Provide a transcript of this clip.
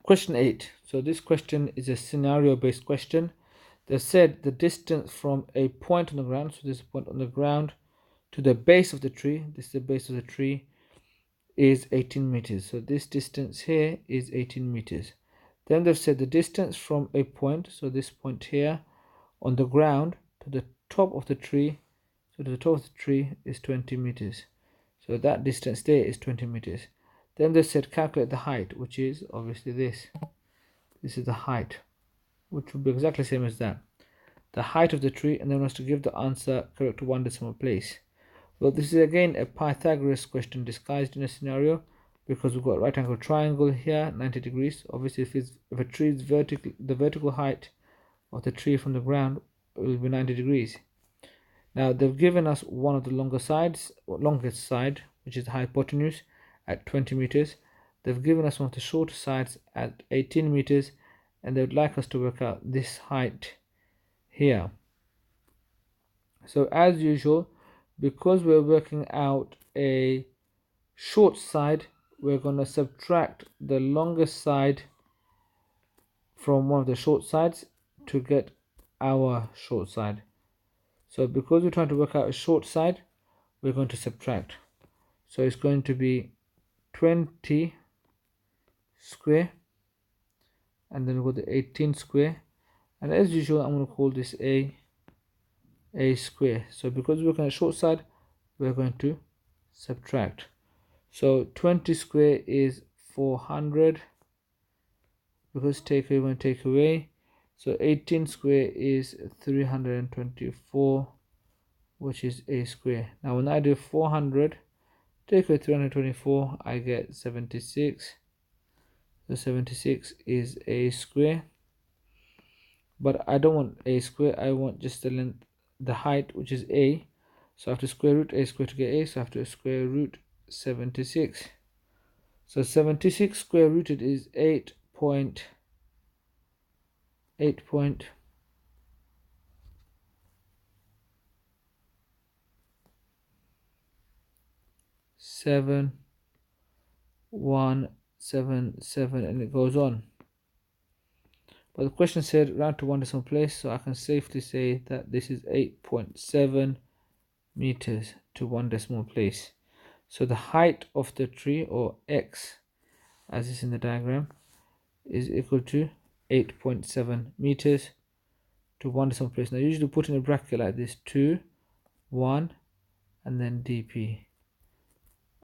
Question 8. So this question is a scenario based question. They said the distance from a point on the ground, so there's a point on the ground, to the base of the tree, this is the base of the tree, is 18 meters. So this distance here is 18 meters. Then they've said the distance from a point, so this point here, on the ground to the top of the tree, so to the top of the tree is 20 meters. So that distance there is 20 meters. Then they said calculate the height, which is obviously this. This is the height, which will be exactly the same as that. The height of the tree, and then wants to give the answer correct to one decimal place. Well, this is again a Pythagoras question disguised in a scenario, because we've got a right angle triangle here, 90 degrees. Obviously, if a tree is vertical, the vertical height of the tree from the ground will be 90 degrees. Now they've given us one of the longest side, which is the hypotenuse, at 20 meters. They've given us one of the shorter sides at 18 meters, and they would like us to work out this height here. So as usual, because we're working out a short side, we're going to subtract the longest side from one of the short sides to get our short side. So because we're trying to work out a short side, we're going to subtract. So it's going to be 20 square, and then we've got the 18 square, and as usual I'm going to call this a square. So because we're working at short side, we're going to subtract. So 20 square is 400, because take away, when take away. So 18 square is 324, which is a square. Now when I do 400 take away 324, I get 76. So 76 is a square, but I don't want a square, I want just the length, the height, which is a. So I have to square root a square to get a, so I have to square root 76. So 76 square rooted is 8.7177, and it goes on. But the question said round to one decimal place, so I can safely say that this is 8.7 meters to one decimal place. So the height of the tree, or x as is in the diagram, is equal to 8.7 meters to one decimal place. Now usually put in a bracket like this, 2, 1, and then dp.